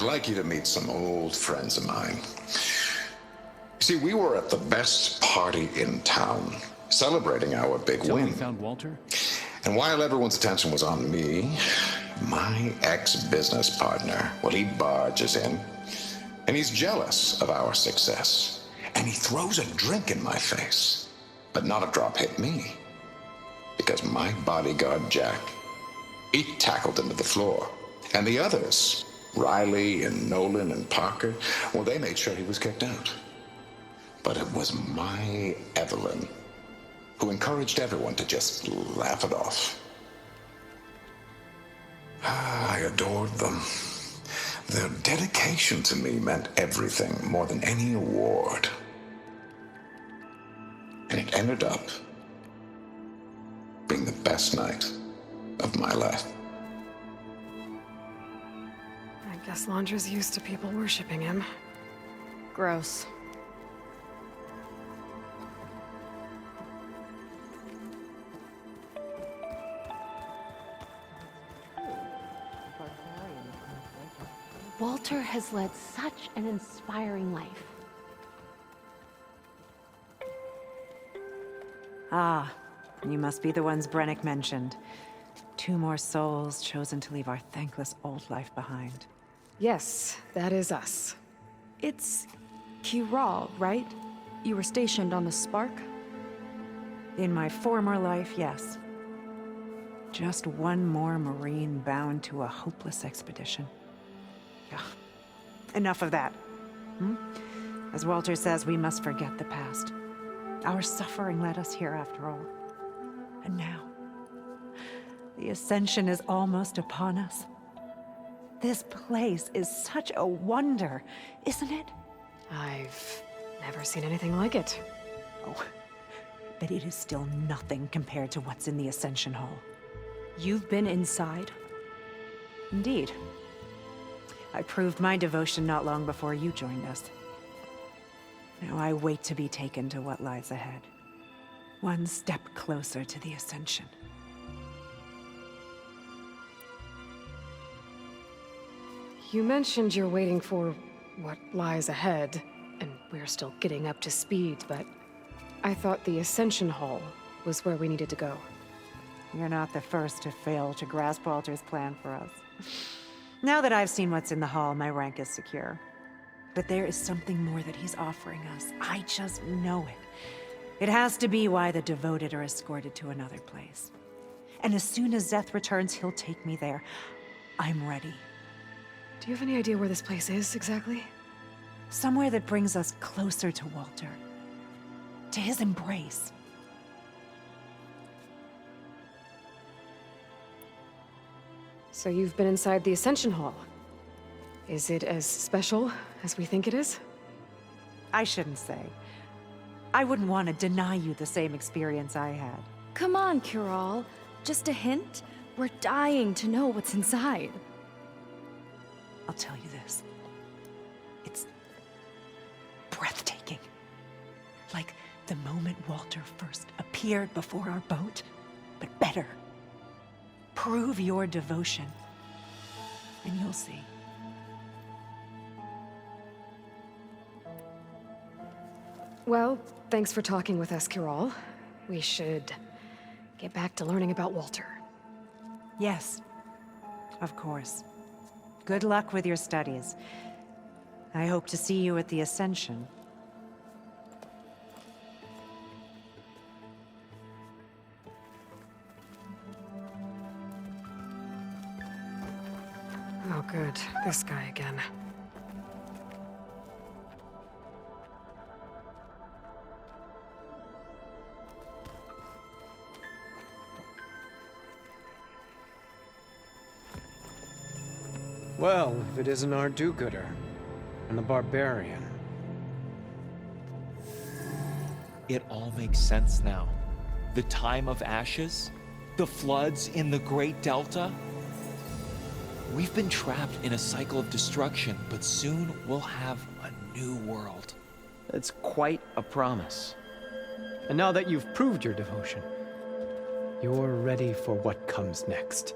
I'd like you to meet some old friends of mine. See, we were at the best party in town, celebrating our big win. You found Walter? And while everyone's attention was on me, my ex-business partner, well, he barges in, and he's jealous of our success. And he throws a drink in my face. But not a drop hit me. Because my bodyguard, Jack, he tackled him to the floor. And the others, Riley and Nolan and Parker, well, they made sure he was kicked out. But it was my Evelyn who encouraged everyone to just laugh it off. I adored them. Their dedication to me meant everything, more than any award. And it ended up being the best night of my life. I guess Londra's used to people worshipping him. Gross. Walter has led such an inspiring life. Ah, you must be the ones Brenik mentioned. 2 more souls chosen to leave our thankless old life behind. Yes, that is us. It's Kiral, right? You were stationed on the Spark? In my former life, yes. Just one more Marine bound to a hopeless expedition. Yeah. Enough of that. As Walter says, we must forget the past. Our suffering led us here after all. And now, the Ascension is almost upon us. This place is such a wonder, isn't it? I've never seen anything like it. Oh, but it is still nothing compared to what's in the Ascension Hall. You've been inside? Indeed. I proved my devotion not long before you joined us. Now I wait to be taken to what lies ahead. One step closer to the Ascension. You mentioned you're waiting for what lies ahead, and we're still getting up to speed, but I thought the Ascension Hall was where we needed to go. You're not the first to fail to grasp Walter's plan for us. Now that I've seen what's in the hall, my rank is secure. But there is something more that he's offering us. I just know it. It has to be why the devoted are escorted to another place. And as soon as Szeth returns, he'll take me there. I'm ready. Do you have any idea where this place is, exactly? Somewhere that brings us closer to Walter. To his embrace. So you've been inside the Ascension Hall. Is it as special as we think it is? I shouldn't say. I wouldn't want to deny you the same experience I had. Come on, Kiral. Just a hint? We're dying to know what's inside. I'll tell you this. It's breathtaking. Like the moment Walter first appeared before our boat, but better. Prove your devotion, and you'll see. Well, thanks for talking with us, Kiral. We should get back to learning about Walter. Yes, of course. Good luck with your studies. I hope to see you at the Ascension. Oh, good. This guy again. Well, if it isn't our do-gooder, and the barbarian. It all makes sense now. The time of ashes, the floods in the Great Delta. We've been trapped in a cycle of destruction, but soon we'll have a new world. It's quite a promise. And now that you've proved your devotion, you're ready for what comes next.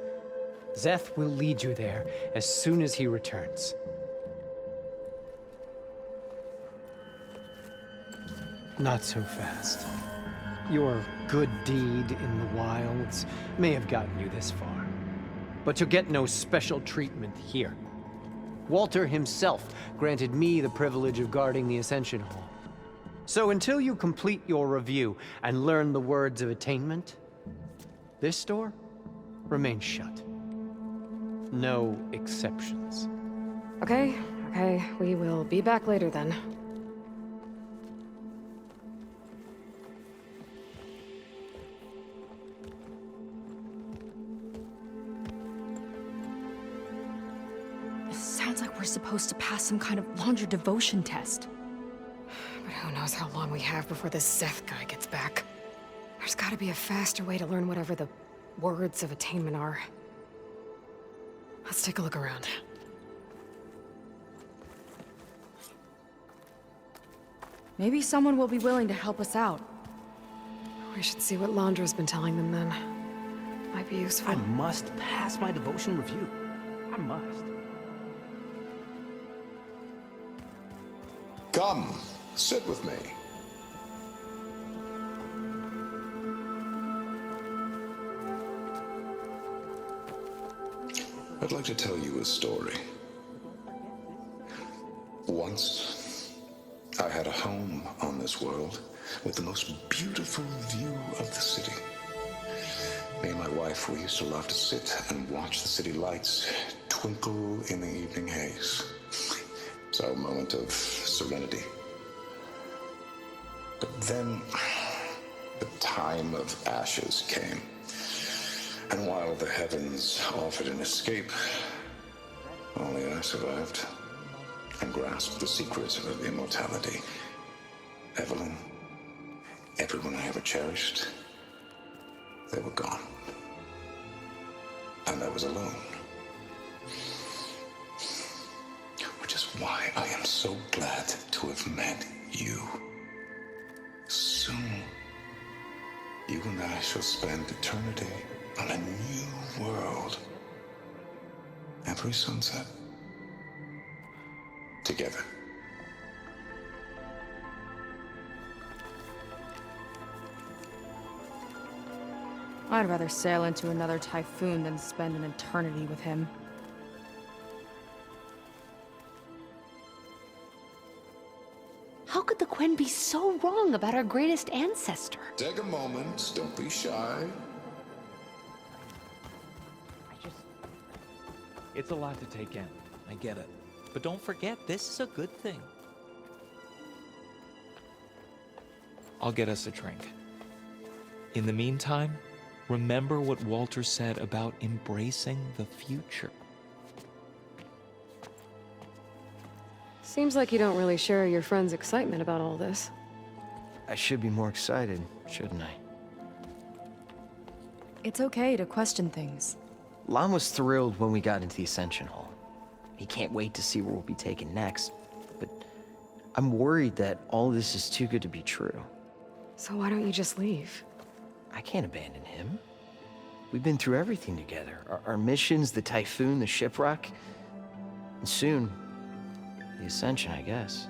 Szeth will lead you there as soon as he returns. Not so fast. Your good deed in the wilds may have gotten you this far, but you'll get no special treatment here. Walter himself granted me the privilege of guarding the Ascension Hall. So until you complete your review and learn the words of attainment, this door remains shut. No exceptions. Okay, we will be back later then. Sounds like we're supposed to pass some kind of Londra devotion test. But who knows how long we have before this Zeth guy gets back. There's gotta be a faster way to learn whatever the words of attainment are. Let's take a look around. Maybe someone will be willing to help us out. We should see what Londra's been telling them then. Might be useful. I must pass my devotion review. I must. Come, sit with me. I'd like to tell you a story. Once, I had a home on this world with the most beautiful view of the city. Me and my wife, we used to love to sit and watch the city lights twinkle in the evening haze. So a moment of serenity. But then, the time of ashes came. And while the heavens offered an escape, only I survived and grasped the secret of immortality. Evelyn, everyone I ever cherished, they were gone. And I was alone. Which is why I am so glad to have met you. Soon, you and I shall spend eternity on a new world. Every sunset. Together. I'd rather sail into another typhoon than spend an eternity with him. How could the Quen be so wrong about our greatest ancestor? Take a moment, don't be shy. It's a lot to take in. I get it. But don't forget, this is a good thing. I'll get us a drink. In the meantime, remember what Walter said about embracing the future. Seems like you don't really share your friend's excitement about all this. I should be more excited, shouldn't I? It's okay to question things. Lon was thrilled when we got into the Ascension Hall. He can't wait to see where we'll be taken next, but I'm worried that all this is too good to be true. So why don't you just leave? I can't abandon him. We've been through everything together. Our missions, the typhoon, the shipwreck, and soon, the Ascension, I guess.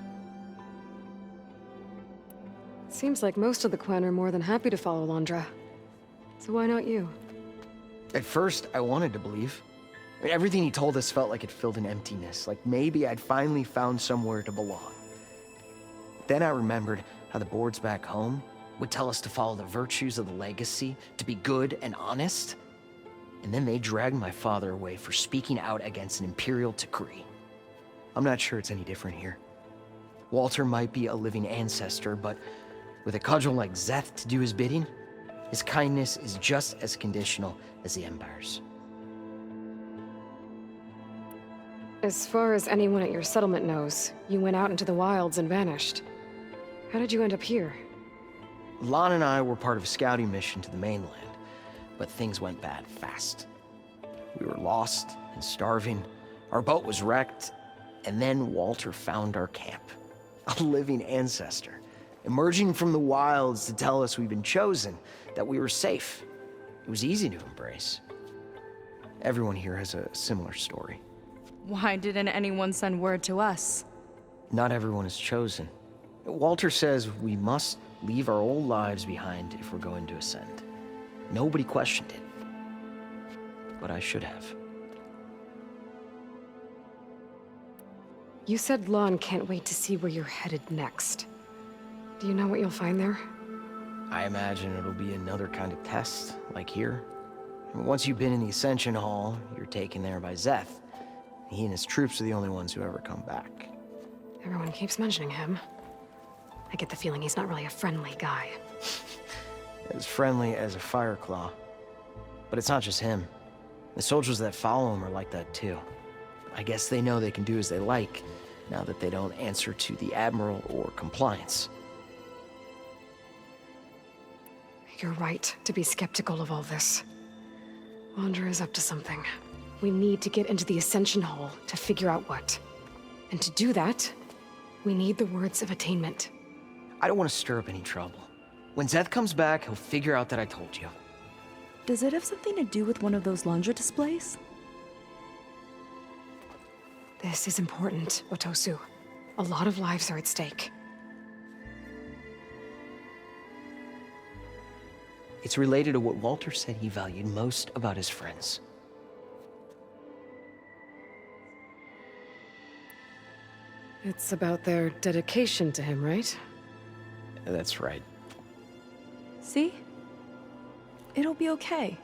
Seems like most of the Quen are more than happy to follow Londra. So why not you? At first, I wanted to believe. I mean, everything he told us felt like it filled an emptiness, like maybe I'd finally found somewhere to belong. Then I remembered how the boards back home would tell us to follow the virtues of the legacy, to be good and honest. And then they dragged my father away for speaking out against an imperial decree. I'm not sure it's any different here. Walter might be a living ancestor, but with a cudgel like Zeth to do his bidding, his kindness is just as conditional as the Empire's. As far as anyone at your settlement knows, you went out into the wilds and vanished. How did you end up here? Lon and I were part of a scouting mission to the mainland, but things went bad fast. We were lost and starving, our boat was wrecked, and then Walter found our camp. A living ancestor, emerging from the wilds to tell us we'd been chosen, that we were safe. It was easy to embrace. Everyone here has a similar story. Why didn't anyone send word to us? Not everyone is chosen. Walter says we must leave our old lives behind if we're going to ascend. Nobody questioned it. But I should have. You said Lon can't wait to see where you're headed next. Do you know what you'll find there? I imagine it'll be another kind of test, like here. Once you've been in the Ascension Hall, you're taken there by Szeth. He and his troops are the only ones who ever come back. Everyone keeps mentioning him. I get the feeling he's not really a friendly guy. As friendly as a Fireclaw. But it's not just him. The soldiers that follow him are like that too. I guess they know they can do as they like, now that they don't answer to the Admiral or Compliance. You're right to be skeptical of all this. Londra is up to something. We need to get into the Ascension Hall to figure out what. And to do that, we need the words of attainment. I don't want to stir up any trouble. When Szeth comes back, he'll figure out that I told you. Does it have something to do with one of those Londra displays? This is important, Otosu. A lot of lives are at stake. It's related to what Walter said he valued most about his friends. It's about their dedication to him, right? That's right. See? It'll be okay.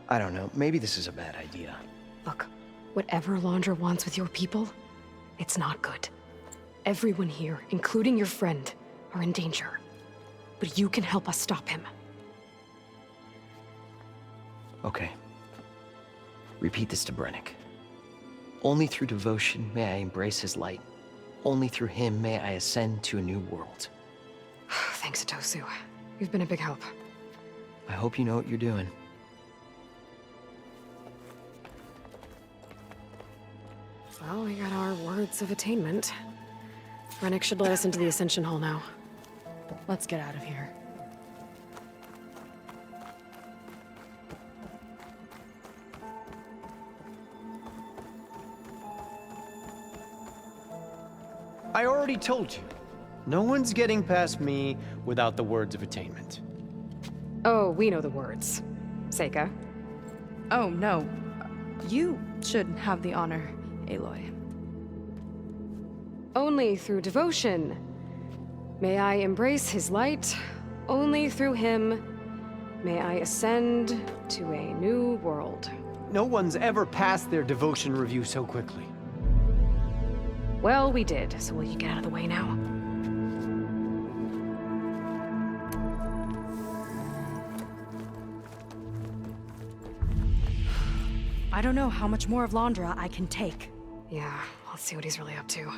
I don't know, maybe this is a bad idea. Look, whatever Londra wants with your people, it's not good. Everyone here, including your friend, are in danger. But you can help us stop him. Okay. Repeat this to Brenik. Only through devotion may I embrace his light. Only through him may I ascend to a new world. Thanks, Otosu. You've been a big help. I hope you know what you're doing. Well, we got our words of attainment. Brenik should let us into the Ascension Hall now. Let's get out of here. I already told you. No one's getting past me without the words of attainment. Oh, we know the words. Seyka. Oh, no. You should have the honor, Aloy. Only through devotion may I embrace his light. Only through him may I ascend to a new world. No one's ever passed their devotion review so quickly. Well, we did, so will you get out of the way now? I don't know how much more of Londra I can take. Yeah, let's see what he's really up to.